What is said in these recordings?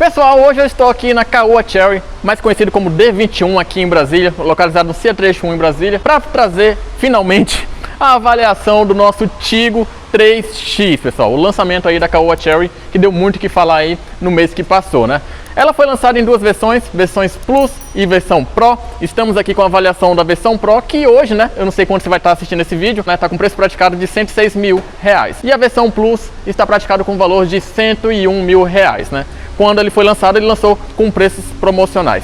Pessoal, hoje eu estou aqui na Caoa Chery, mais conhecido como D21 aqui em Brasília, localizado no C31 em Brasília, para trazer finalmente a avaliação do nosso Tigo 3X, pessoal. O lançamento aí da Caoa Chery, que deu muito o que falar aí no mês que passou, né? Ela foi lançada em duas versões, versões Plus e versão Pro. Estamos aqui com a avaliação da versão Pro, que hoje, né, eu não sei quando você vai estar assistindo esse vídeo, né, tá com preço praticado de R$106 mil. E a versão Plus está praticado com valor de R$101 mil, né? Quando ele foi lançado, ele lançou com preços promocionais.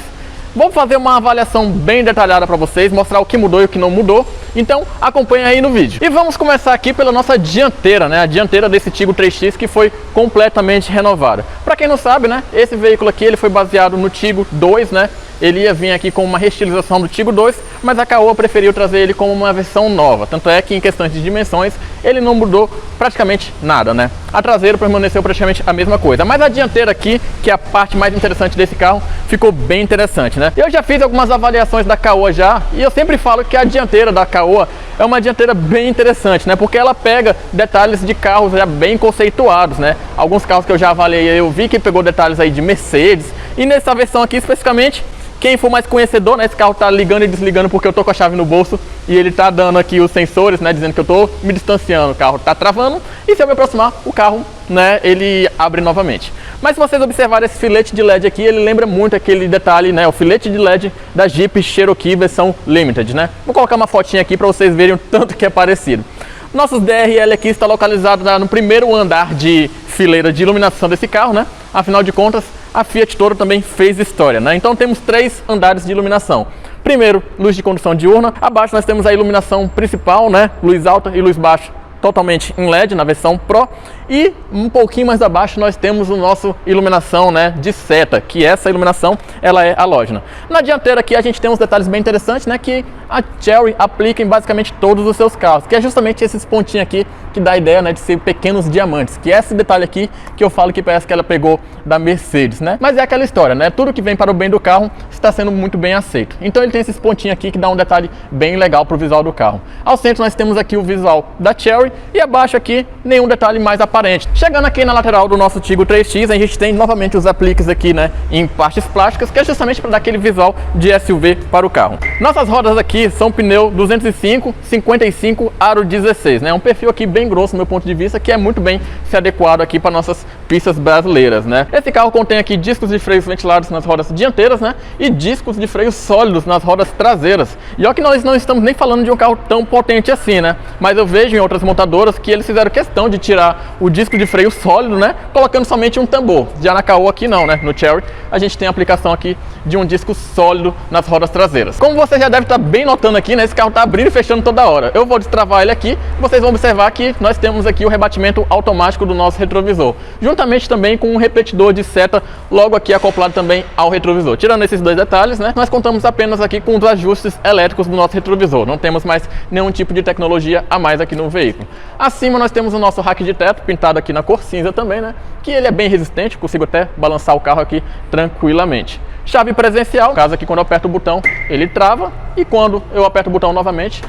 Vou fazer uma avaliação bem detalhada para vocês, mostrar o que mudou e o que não mudou. Então acompanha aí no vídeo. E vamos começar aqui pela nossa dianteira, né? A dianteira desse Tigo 3X que foi completamente renovada. Para quem não sabe, né? Esse veículo aqui ele foi baseado no Tigo 2, né? Ele ia vir aqui com uma reestilização do Tigo 2, mas a Caoa preferiu trazer ele como uma versão nova. Tanto é que em questões de dimensões, ele não mudou praticamente nada, né? A traseira permaneceu praticamente a mesma coisa. Mas a dianteira aqui, que é a parte mais interessante desse carro, ficou bem interessante, né? Eu já fiz algumas avaliações da Caoa já, e eu sempre falo que a dianteira da Caoa é uma dianteira bem interessante, né? Porque ela pega detalhes de carros já bem conceituados, né? Alguns carros que eu já avaliei, eu vi que pegou detalhes aí de Mercedes. E nessa versão aqui especificamente, quem for mais conhecedor, né, esse carro tá ligando e desligando porque eu tô com a chave no bolso e ele tá dando aqui os sensores, né, dizendo que eu tô me distanciando, o carro tá travando e se eu me aproximar, o carro, né, ele abre novamente. Mas se vocês observarem esse filete de LED aqui, ele lembra muito aquele detalhe, né, o filete de LED da Jeep Cherokee versão Limited, né. Vou colocar uma fotinha aqui para vocês verem o tanto que é parecido. Nossos DRL aqui está localizado no primeiro andar de fileira de iluminação desse carro, né, afinal de contas, a Fiat Toro também fez história, né? Então temos 3 andares de iluminação. Primeiro, luz de condução diurna. Abaixo nós temos a iluminação principal, né? Luz alta e luz baixa totalmente em LED na versão Pro. E um pouquinho mais abaixo nós temos o nosso iluminação, né, de seta, que essa iluminação ela é halógena. Na dianteira aqui a gente tem uns detalhes bem interessantes, né, que a Chery aplica em basicamente todos os seus carros, que é justamente esses pontinhos aqui que dá a ideia, né, de ser pequenos diamantes, que é esse detalhe aqui que eu falo que parece que ela pegou da Mercedes, né? Mas é aquela história, né? Tudo que vem para o bem do carro está sendo muito bem aceito. Então ele tem esses pontinhos aqui que dá um detalhe bem legal para o visual do carro. Ao centro nós temos aqui o visual da Chery e abaixo aqui nenhum detalhe mais aparente. Chegando aqui na lateral do nosso Tigo 3X, a gente tem novamente os apliques aqui, né, em partes plásticas, que é justamente para dar aquele visual de SUV para o carro. Nossas rodas aqui são pneu 205, 55, aro 16, né? Um perfil aqui bem grosso do meu ponto de vista, que é muito bem se adequado aqui para nossas pistas brasileiras, né? Esse carro contém aqui discos de freios ventilados nas rodas dianteiras, né? E discos de freios sólidos nas rodas traseiras. E olha que nós não estamos nem falando de um carro tão potente assim, né? Mas eu vejo em outras montadoras que eles fizeram questão de tirar o disco de freio sólido, né? Colocando somente um tambor. Já na Caoa aqui não, né? No Chery a gente tem a aplicação aqui de um disco sólido nas rodas traseiras. Como você já deve estar bem notando aqui, né? Esse carro está abrindo e fechando toda hora. Eu vou destravar ele aqui, vocês vão observar que nós temos aqui o rebatimento automático do nosso retrovisor, juntamente também com um repetidor de seta logo aqui acoplado também ao retrovisor. Tirando esses dois detalhes, né? Nós contamos apenas aqui com os ajustes elétricos do nosso retrovisor. Não temos mais nenhum tipo de tecnologia a mais aqui no veículo. Acima nós temos o nosso rack de teto, pintado aqui na cor cinza também, né? Que ele é bem resistente, consigo até balançar o carro aqui tranquilamente. Chave presencial, caso aqui quando eu aperto o botão ele trava e quando eu aperto o botão novamente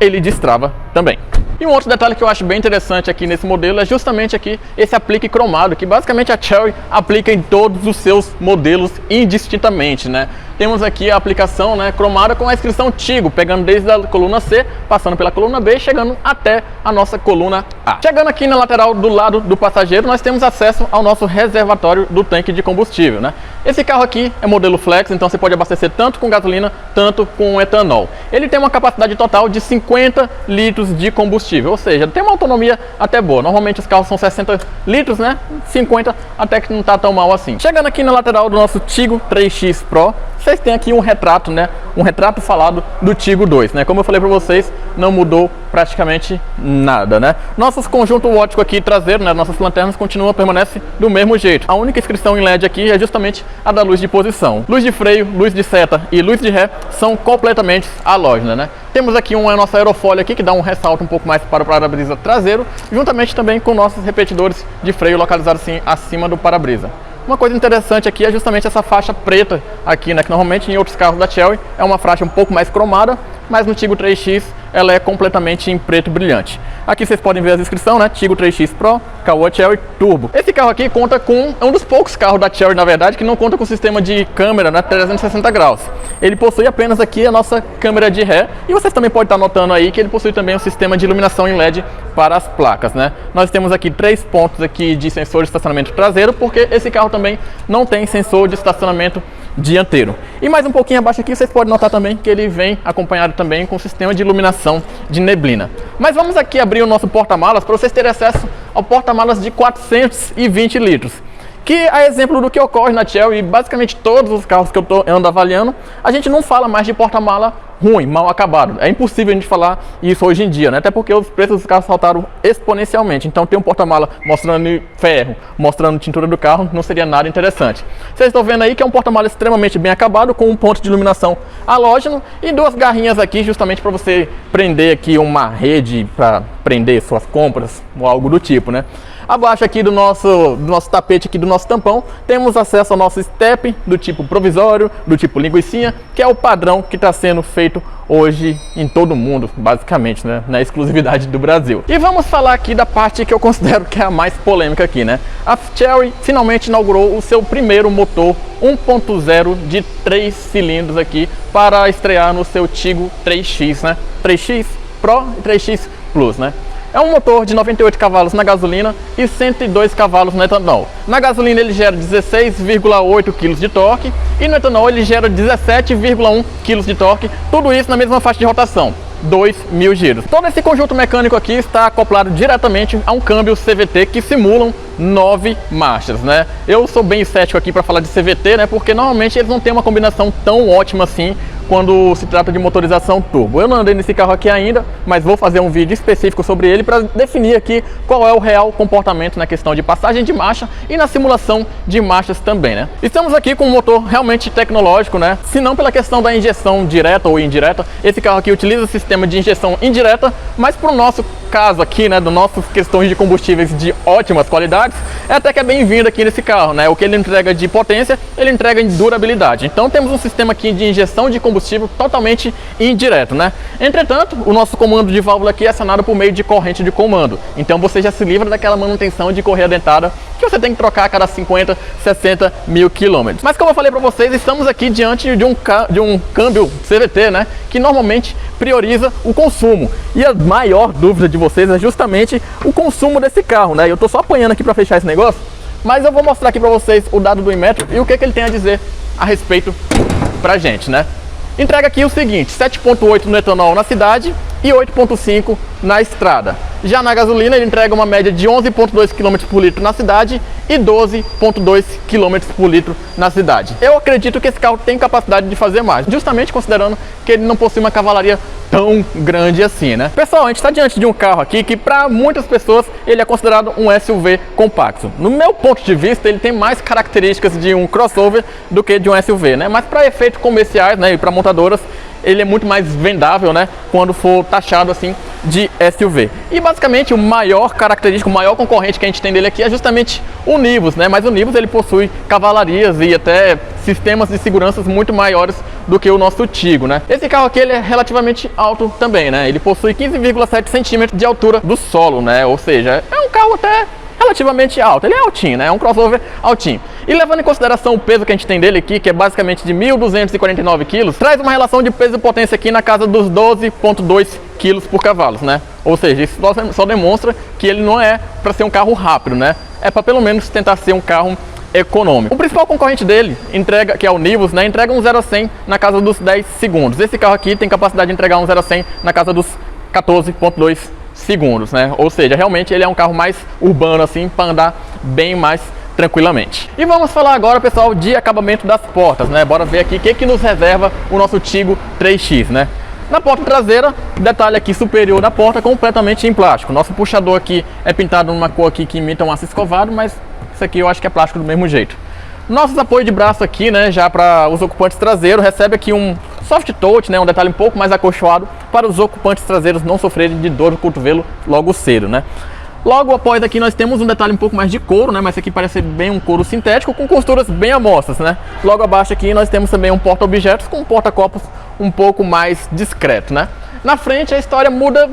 ele destrava também. E um outro detalhe que eu acho bem interessante aqui nesse modelo é justamente aqui esse aplique cromado, que basicamente a Chery aplica em todos os seus modelos indistintamente, né? Temos aqui a aplicação, né, cromada com a inscrição Tigo, pegando desde a coluna C, passando pela coluna B, chegando até a nossa coluna A. Chegando aqui na lateral do lado do passageiro, nós temos acesso ao nosso reservatório do tanque de combustível, né? Esse carro aqui é modelo Flex, então você pode abastecer tanto com gasolina, tanto com etanol. Ele tem uma capacidade total de 50 litros de combustível, ou seja, tem uma autonomia até boa. Normalmente os carros são 60 litros, né? 50 até que não está tão mal assim. Chegando aqui na lateral do nosso Tigo 3X Pro, vocês têm aqui um retrato, né? Um retrato falado do Tigo 2, né? Como eu falei para vocês, não mudou praticamente nada, né? Nossos conjunto óptico aqui traseiro, né? Nossas lanternas permanecem do mesmo jeito. A única inscrição em LED aqui é justamente a da luz de posição. Luz de freio, luz de seta e luz de ré são completamente halógenas, né? Temos aqui uma nossa aerofólio aqui que dá um ressalto um pouco mais para o para-brisa traseiro, juntamente também com nossos repetidores de freio localizados assim acima do para-brisa. Uma coisa interessante aqui é justamente essa faixa preta aqui, né, que normalmente em outros carros da Chery é uma faixa um pouco mais cromada, mas no Tigo 3X ela é completamente em preto brilhante. Aqui vocês podem ver a descrição, né, Tigo 3X Pro, Caoa Chery Turbo. Esse carro aqui conta com, é um dos poucos carros da Chery, na verdade, que não conta com sistema de câmera, né, 360 graus. Ele possui apenas aqui a nossa câmera de ré, e vocês também podem estar notando aí que ele possui também um sistema de iluminação em LED para as placas, né? Nós temos aqui 3 pontos aqui de sensor de estacionamento traseiro, porque esse carro também não tem sensor de estacionamento dianteiro. E mais um pouquinho abaixo aqui vocês podem notar também que ele vem acompanhado também com sistema de iluminação de neblina. Mas vamos aqui abrir o nosso porta-malas para vocês terem acesso ao porta-malas de 420 litros. Que a exemplo do que ocorre na Chery e basicamente todos os carros que eu ando avaliando, a gente não fala mais de porta-mala ruim, mal acabado. É impossível a gente falar isso hoje em dia, né? Até porque os preços dos carros saltaram exponencialmente. Então ter um porta-mala mostrando ferro, mostrando tintura do carro, não seria nada interessante. Vocês estão vendo aí que é um porta-mala extremamente bem acabado, com um ponto de iluminação halógeno e 2 garrinhas aqui justamente para você prender aqui uma rede para prender suas compras ou algo do tipo, né? Abaixo aqui do nosso tapete aqui do nosso tampão, temos acesso ao nosso step do tipo provisório, do tipo linguicinha, que é o padrão que está sendo feito hoje em todo o mundo, basicamente, né? Na exclusividade do Brasil. E vamos falar aqui da parte que eu considero que é a mais polêmica aqui, né? A Chery finalmente inaugurou o seu primeiro motor 1.0 de 3 cilindros aqui para estrear no seu Tiggo 3X, né? 3X Pro e 3X Plus, né? É um motor de 98 cavalos na gasolina e 102 cavalos no etanol. Na gasolina ele gera 16,8 kg de torque e no etanol ele gera 17,1 kg de torque, tudo isso na mesma faixa de rotação, 2.000 giros. Todo esse conjunto mecânico aqui está acoplado diretamente a um câmbio CVT que simulam 9 marchas, né? Eu sou bem cético aqui para falar de CVT, né? Porque normalmente eles não têm uma combinação tão ótima assim quando se trata de motorização turbo. Eu não andei nesse carro aqui ainda, mas vou fazer um vídeo específico sobre ele para definir aqui qual é o real comportamento na questão de passagem de marcha e na simulação de marchas também, né? Estamos aqui com um motor realmente tecnológico, né? Se não pela questão da injeção direta ou indireta, esse carro aqui utiliza o sistema de injeção indireta, mas para o nosso caso aqui, né, das nossas questões de combustíveis de ótimas qualidades, é até que é bem-vindo aqui nesse carro, né? O que ele entrega de potência, ele entrega em durabilidade. Então temos um sistema aqui de injeção de combustível totalmente indireto, né? Entretanto, o nosso comando de válvula aqui é acionado por meio de corrente de comando. Então você já se livra daquela manutenção de correia dentada que você tem que trocar a cada 50, 60 mil quilômetros. Mas como eu falei para vocês, estamos aqui diante de um câmbio CVT, né? Que normalmente prioriza o consumo. E a maior dúvida de vocês é justamente o consumo desse carro, né? Eu tô só apanhando aqui para fechar esse negócio, mas eu vou mostrar aqui para vocês o dado do Inmetro e o que ele tem a dizer a respeito pra gente, né? Entrega aqui o seguinte: 7,8 no etanol na cidade e 8,5 na estrada. Já na gasolina ele entrega uma média de 11,2 km por litro na cidade e 12,2 km por litro na cidade. Eu acredito que esse carro tem capacidade de fazer mais, justamente considerando que ele não possui uma cavalaria tão grande assim, né? Pessoal, a gente está diante de um carro aqui que para muitas pessoas ele é considerado um SUV compacto. No meu ponto de vista, ele tem mais características de um crossover do que de um SUV, né? Mas para efeitos comerciais, né, e para montadoras, ele é muito mais vendável, né, quando for taxado assim de SUV. E basicamente o maior característico, o maior concorrente que a gente tem dele aqui é justamente o Nivus, né? Mas o Nivus ele possui cavalarias e até sistemas de segurança muito maiores do que o nosso Tiggo, né? Esse carro aqui ele é relativamente alto também, né? Ele possui 15,7 centímetros de altura do solo, né? Ou seja, é um carro até relativamente alto. Ele é altinho, né? É um crossover altinho. E levando em consideração o peso que a gente tem dele aqui, que é basicamente de 1.249 kg, traz uma relação de peso e potência aqui na casa dos 12,2 kg por cavalo, né? Ou seja, isso só demonstra que ele não é para ser um carro rápido, né? É para pelo menos tentar ser um carro econômico. O principal concorrente dele, que é o Nivus, né, entrega um 0 a 100 na casa dos 10 segundos. Esse carro aqui tem capacidade de entregar um 0 a 100 na casa dos 14,2 segundos, né? Ou seja, realmente ele é um carro mais urbano assim, para andar bem mais tranquilamente. E vamos falar agora, pessoal, de acabamento das portas, né? Bora ver aqui o que nos reserva o nosso Tiggo 3X, né? Na porta traseira, detalhe aqui superior da porta completamente em plástico. Nosso puxador aqui é pintado numa cor aqui que imita um aço escovado, mas isso aqui eu acho que é plástico do mesmo jeito. Nossos apoios de braço aqui, né, já para os ocupantes traseiros, recebe aqui um soft touch, né, um detalhe um pouco mais acolchoado para os ocupantes traseiros não sofrerem de dor no cotovelo logo cedo, né. Logo após aqui nós temos um detalhe um pouco mais de couro, né? Mas aqui parece bem um couro sintético com costuras bem amostras, né? Logo abaixo aqui nós temos também um porta-objetos com um porta-copos um pouco mais discreto, né? Na frente a história muda,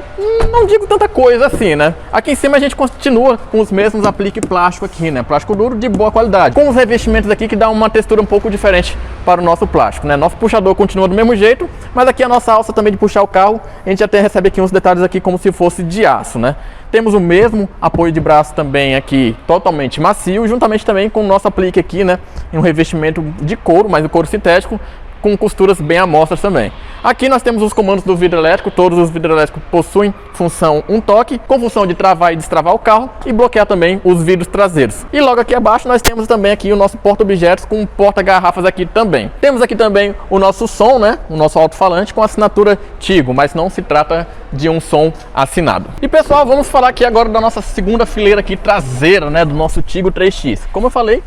não digo tanta coisa assim, né? Aqui em cima a gente continua com os mesmos aplique plástico aqui, né? Plástico duro de boa qualidade. Com os revestimentos aqui que dá uma textura um pouco diferente para o nosso plástico, né? Nosso puxador continua do mesmo jeito, mas aqui a nossa alça também de puxar o carro, a gente até recebe aqui uns detalhes aqui como se fosse de aço, né? Temos o mesmo apoio de braço também aqui, totalmente macio, juntamente também com o nosso aplique aqui, né? Em um revestimento de couro, mas o couro sintético, com costuras bem amostras também. Aqui nós temos os comandos do vidro elétrico. Todos os vidros elétricos possuem função um toque, com função de travar e destravar o carro e bloquear também os vidros traseiros. E logo aqui abaixo nós temos também aqui o nosso porta-objetos com porta-garrafas aqui também. Temos aqui também o nosso som, né? O nosso alto-falante com assinatura Tigo, mas não se trata de um som assinado. E pessoal, vamos falar aqui agora da nossa segunda fileira aqui traseira, né? Do nosso Tigo 3X. Como eu falei,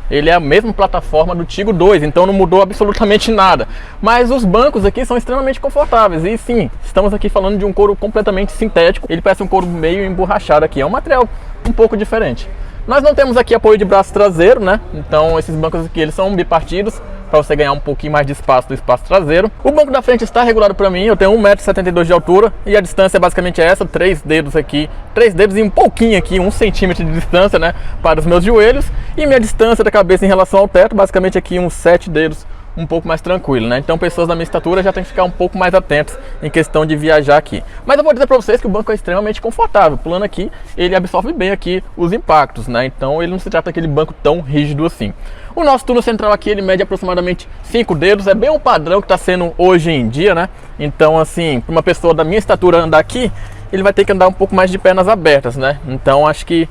ele é a mesma plataforma do Tigo 2, então não mudou absolutamente nada. Mas os bancos aqui são extremamente confortáveis. E sim, estamos aqui falando de um couro completamente sintético. Ele parece um couro meio emborrachado aqui. É um material um pouco diferente. Nós não temos aqui apoio de braço traseiro, né? Então esses bancos aqui eles são bipartidos, para você ganhar um pouquinho mais de espaço do espaço traseiro. O banco da frente está regulado para mim, eu tenho 1,72 m de altura e a distância é basicamente essa, 3 dedos aqui, 3 dedos e um pouquinho aqui, 1 centímetro de distância, né, para os meus joelhos, e minha distância da cabeça em relação ao teto, basicamente aqui uns 7 dedos, um pouco mais tranquilo, né? Então pessoas da minha estatura já tem que ficar um pouco mais atentos em questão de viajar aqui. Mas eu vou dizer para vocês que o banco é extremamente confortável. Pulando aqui, ele absorve bem aqui os impactos, né? Então ele não se trata daquele banco tão rígido assim. O nosso túnel central aqui, ele mede aproximadamente 5 dedos, é bem um padrão que está sendo hoje em dia, né? Então assim, para uma pessoa da minha estatura andar aqui, ele vai ter que andar um pouco mais de pernas abertas, né? Então acho que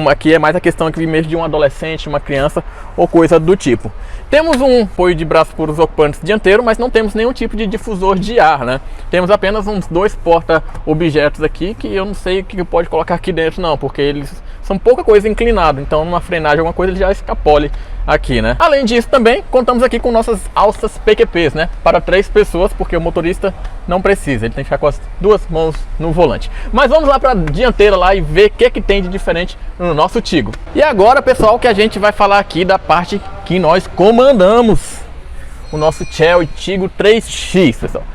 aqui é mais a questão aqui mesmo de um adolescente, uma criança ou coisa do tipo. Temos um apoio de braço para os ocupantes dianteiro, mas não temos nenhum tipo de difusor de ar, né? Temos apenas uns 2 porta-objetos aqui, que eu não sei o que pode colocar aqui dentro não, porque eles são pouca coisa inclinado, então numa frenagem alguma coisa ele já escapole aqui, né? Além disso também contamos aqui com nossas alças PQPs, né? Para 3 pessoas, porque o motorista não precisa, ele tem que ficar com as 2 mãos no volante. Mas vamos lá para a dianteira lá e ver o que tem de diferente no nosso Tigo. E agora, pessoal, que a gente vai falar aqui da parte que nós comandamos, o nosso Chery Tigo 3X, pessoal.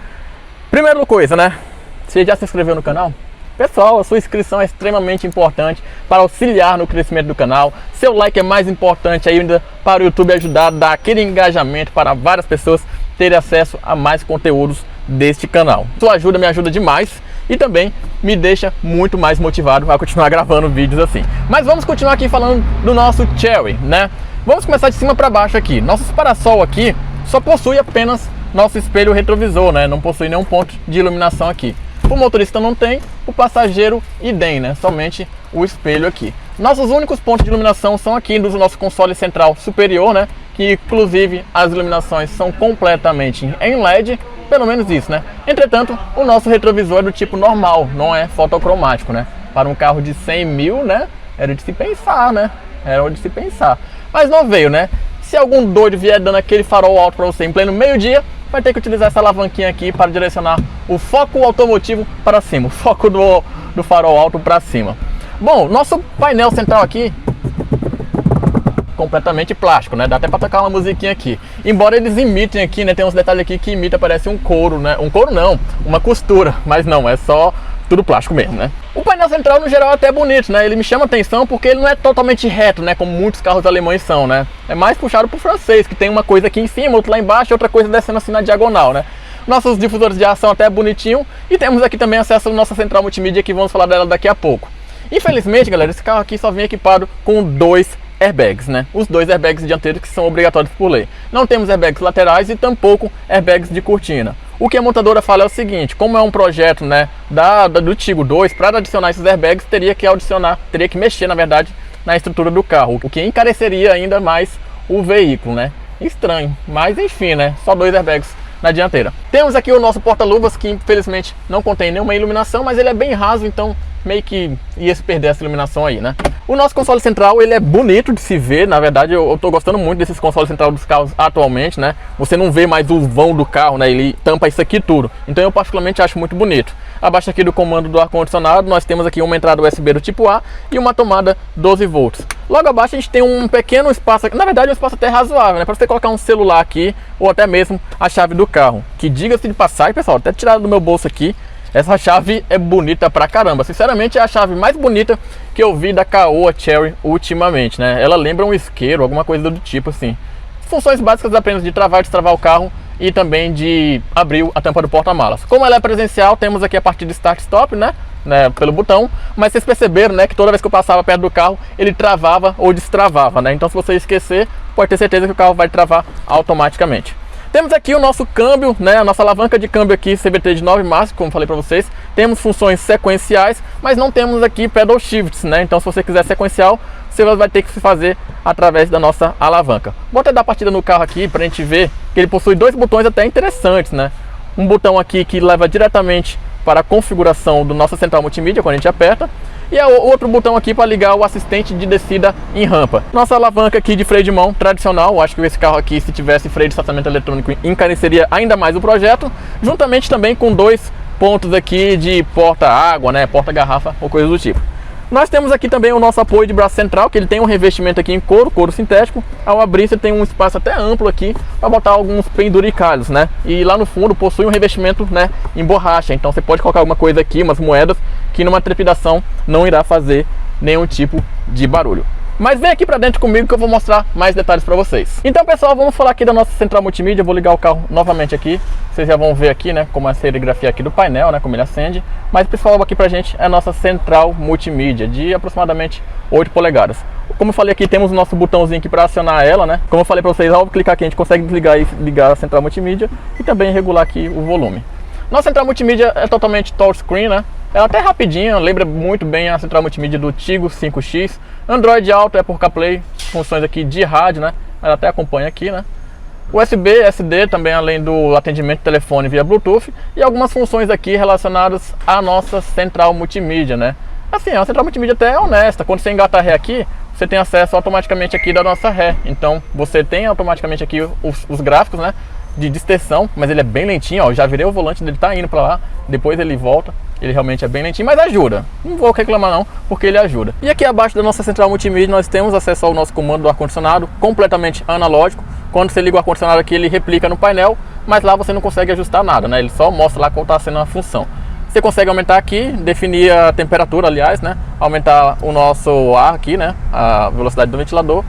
Primeira coisa, né? Você já se inscreveu no canal? Pessoal, a sua inscrição é extremamente importante para auxiliar no crescimento do canal. Seu like é mais importante ainda para o YouTube ajudar a dar aquele engajamento para várias pessoas terem acesso a mais conteúdos deste canal. Sua ajuda me ajuda demais e também me deixa muito mais motivado a continuar gravando vídeos assim. Mas vamos continuar aqui falando do nosso Chery, né? Vamos começar de cima para baixo aqui. Nosso parasol aqui só possui apenas nosso espelho retrovisor, né? Não possui nenhum ponto de iluminação aqui. O motorista não tem, o passageiro idem, né? Somente o espelho aqui. Nossos únicos pontos de iluminação são aqui do nosso console central superior, né? Que inclusive as iluminações são completamente em LED, pelo menos isso, né? Entretanto, o nosso retrovisor é do tipo normal, não é fotocromático, né? Para um carro de 100 mil, né? Era de se pensar, né? Era de se pensar. Mas não veio, né? Se algum doido vier dando aquele farol alto para você em pleno meio-dia, vai ter que utilizar essa alavanquinha aqui para direcionar o foco automotivo para cima, o foco do farol alto para cima. Bom, nosso painel central aqui, completamente plástico, né? Dá até para tocar uma musiquinha aqui. Embora eles imitem aqui, né? Tem uns detalhes aqui que imita, parece um couro, né? Um couro não, uma costura, mas não, é só tudo plástico mesmo, né? O painel central no geral é até bonito, né? Ele me chama atenção porque ele não é totalmente reto, né? Como muitos carros alemães são, né? É mais puxado pro francês, que tem uma coisa aqui em cima, outra lá embaixo, outra coisa descendo assim na diagonal, né? Nossos difusores de ar são até bonitinho e temos aqui também acesso à nossa central multimídia, que vamos falar dela daqui a pouco. Infelizmente, galera, esse carro aqui só vem equipado com 2 airbags, né? Os 2 airbags dianteiros que são obrigatórios por lei. Não temos airbags laterais e tampouco airbags de cortina. O que a montadora fala é o seguinte: como é um projeto, né, do Tigo 2, para adicionar esses airbags teria que mexer, na verdade, na estrutura do carro, o que encareceria ainda mais o veículo, né? Estranho, mas enfim, né? Só 2 airbags na dianteira. Temos aqui o nosso porta-luvas, que infelizmente não contém nenhuma iluminação, mas ele é bem raso, então meio que ia se perder essa iluminação aí, né? O nosso console central, ele é bonito de se ver, na verdade eu tô gostando muito desses consoles centrais dos carros atualmente, né? Você não vê mais o vão do carro, né? Ele tampa isso aqui tudo, então eu particularmente acho muito bonito. Abaixo aqui do comando do ar-condicionado, nós temos aqui uma entrada USB do tipo A e uma tomada 12 volts. Logo abaixo a gente tem um pequeno espaço, na verdade um espaço até razoável, né? Para você colocar um celular aqui, ou até mesmo a chave do carro. Que diga-se de passagem, pessoal, até tirado do meu bolso aqui, essa chave é bonita pra caramba. Sinceramente é a chave mais bonita que eu vi da Caoa Chery ultimamente, né? Ela lembra um isqueiro, alguma coisa do tipo assim. Funções básicas apenas de travar e destravar o carro e também de abrir a tampa do porta-malas. Como ela é presencial, temos aqui a parte de start-stop, né? Pelo botão, mas vocês perceberam, né, que toda vez que eu passava perto do carro, ele travava ou destravava, né? Então se você esquecer, pode ter certeza que o carro vai travar automaticamente. Temos aqui o nosso câmbio, né, a nossa alavanca de câmbio aqui, CVT de 9 marchas, como falei para vocês. Temos funções sequenciais, mas não temos aqui pedal shifts, né? Então se você quiser sequencial, você vai ter que se fazer através da nossa alavanca. Vou até dar a partida no carro aqui para a gente ver que ele possui dois botões até interessantes, né? Um botão aqui que leva diretamente para a configuração do nosso central multimídia quando a gente aperta, e outro botão aqui para ligar o assistente de descida em rampa. Nossa alavanca aqui de freio de mão tradicional, acho que esse carro aqui, se tivesse freio de estacionamento eletrônico, encareceria ainda mais o projeto, juntamente também com dois pontos aqui de porta-água, né, porta-garrafa ou coisa do tipo. Nós temos aqui também o nosso apoio de braço central, que ele tem um revestimento aqui em couro sintético. Ao abrir, você tem um espaço até amplo aqui para botar alguns penduricalhos, né? E lá no fundo possui um revestimento, né, em borracha. Então você pode colocar alguma coisa aqui, umas moedas, que numa trepidação não irá fazer nenhum tipo de barulho. Mas vem aqui pra dentro comigo que eu vou mostrar mais detalhes pra vocês. Então, pessoal, vamos falar aqui da nossa central multimídia. Eu vou ligar o carro novamente aqui. Vocês já vão ver aqui, né, como é a serigrafia aqui do painel, né, como ele acende. Mas o principal aqui pra gente é a nossa central multimídia de aproximadamente 8 polegadas. Como eu falei aqui, temos o nosso botãozinho aqui para acionar ela, né? Como eu falei pra vocês, ao clicar aqui a gente consegue desligar e ligar a central multimídia e também regular aqui o volume. Nossa central multimídia é totalmente touchscreen, né? Ela até rapidinha, lembra muito bem a central multimídia do Tigo 5X. Android Auto, Apple CarPlay, funções aqui de rádio, né? Ela até acompanha aqui, né? USB, SD também, além do atendimento de telefone via Bluetooth. E algumas funções aqui relacionadas à nossa central multimídia, né? Assim, a central multimídia até é honesta. Quando você engata a ré aqui, você tem acesso automaticamente aqui da nossa ré. Então você tem automaticamente aqui os gráficos, né, de distorção, mas ele é bem lentinho, ó. Já virei o volante dele, tá indo pra lá, depois ele volta. Ele realmente é bem lentinho, mas ajuda. Não vou reclamar não, porque ele ajuda. E aqui abaixo da nossa central multimídia nós temos acesso ao nosso comando do ar-condicionado, completamente analógico. Quando você liga o ar-condicionado aqui, ele replica no painel, mas lá você não consegue ajustar nada, né? Ele só mostra lá qual está sendo a função. Você consegue aumentar aqui, definir a temperatura, aliás, né? Aumentar o nosso ar aqui, né? A velocidade do ventilador,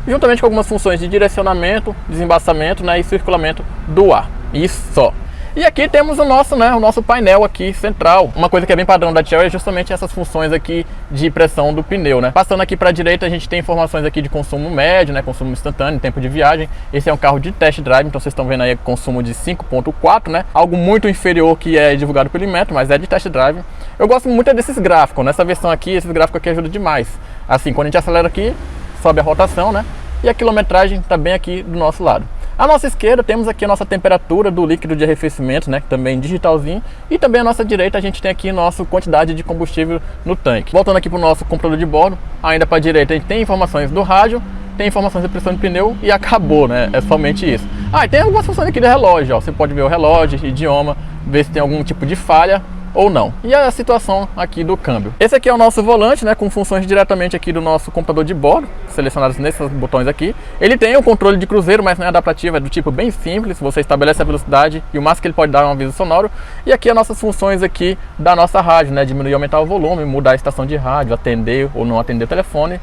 juntamente com algumas funções de direcionamento, desembaçamento, né? E circulamento do ar. Isso só. E aqui temos o nosso, né, o nosso painel aqui central. Uma coisa que é bem padrão da Chery é justamente essas funções aqui de pressão do pneu, né? Passando aqui para a direita, a gente tem informações aqui de consumo médio, né, consumo instantâneo, tempo de viagem. Esse é um carro de test drive, então vocês estão vendo aí consumo de 5.4, né? Algo muito inferior que é divulgado pelo Inmetro, mas é de test drive. Eu gosto muito desses gráficos, nessa versão aqui, esses gráficos aqui ajudam demais. Assim, quando a gente acelera aqui, sobe a rotação, né? E a quilometragem está bem aqui do nosso lado. À nossa esquerda temos aqui a nossa temperatura do líquido de arrefecimento, né, também digitalzinho. E também à nossa direita a gente tem aqui a nossa quantidade de combustível no tanque. Voltando aqui para o nosso computador de bordo, ainda para a direita a gente tem informações do rádio, tem informações da pressão de pneu e acabou, né? É somente isso. Ah, e tem algumas funções aqui do relógio, ó. Você pode ver o relógio, idioma, ver se tem algum tipo de falha ou não. E a situação aqui do câmbio. Esse aqui é o nosso volante, né, com funções diretamente aqui do nosso computador de bordo, selecionados nesses botões aqui. Ele tem o controle de cruzeiro, mas não é adaptativo, é do tipo bem simples. Você estabelece a velocidade e o máximo que ele pode dar é um aviso sonoro. E aqui as nossas funções aqui da nossa rádio, né, diminuir e aumentar o volume, mudar a estação de rádio, atender ou não atender o telefone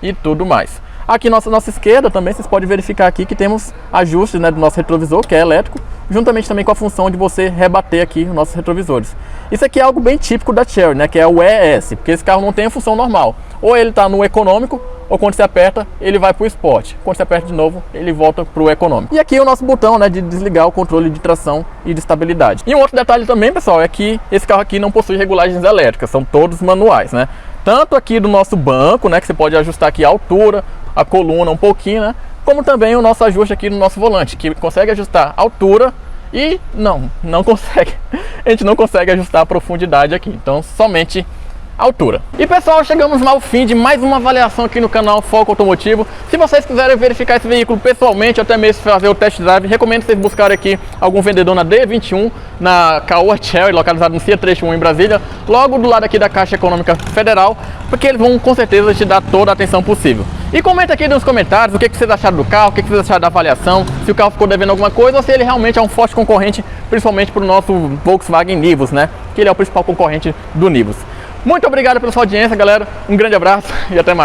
e tudo mais. Aqui na nossa esquerda também vocês podem verificar aqui que temos ajustes, né, do nosso retrovisor, que é elétrico, juntamente também com a função de você rebater aqui os nossos retrovisores. Isso aqui é algo bem típico da Chery, né, que é o ES, porque esse carro não tem a função normal. Ou ele está no econômico, ou quando você aperta, ele vai para o Sport. Quando você aperta de novo, ele volta para o econômico. E aqui o nosso botão, né, de desligar o controle de tração e de estabilidade. E um outro detalhe também, pessoal, é que esse carro aqui não possui regulagens elétricas, são todos manuais, né? Tanto aqui do nosso banco, né, que você pode ajustar aqui a altura, a coluna um pouquinho, né? Como também o nosso ajuste aqui no nosso volante, que consegue ajustar a altura e não consegue. A gente não consegue ajustar a profundidade aqui. Então somente altura. E pessoal, chegamos ao fim de mais uma avaliação aqui no canal Foco Automotivo. Se vocês quiserem verificar esse veículo pessoalmente, até mesmo fazer o test drive, recomendo vocês buscarem aqui algum vendedor na D21, na Caoa Chery, localizado no CIA Trecho 1 em Brasília, logo do lado aqui da Caixa Econômica Federal, porque eles vão com certeza te dar toda a atenção possível. E comenta aqui nos comentários o que vocês acharam do carro, o que vocês acharam da avaliação, se o carro ficou devendo alguma coisa ou se ele realmente é um forte concorrente, principalmente para o nosso Volkswagen Nivus, né? Que ele é o principal concorrente do Nivus. Muito obrigado pela sua audiência, galera. Um grande abraço e até mais.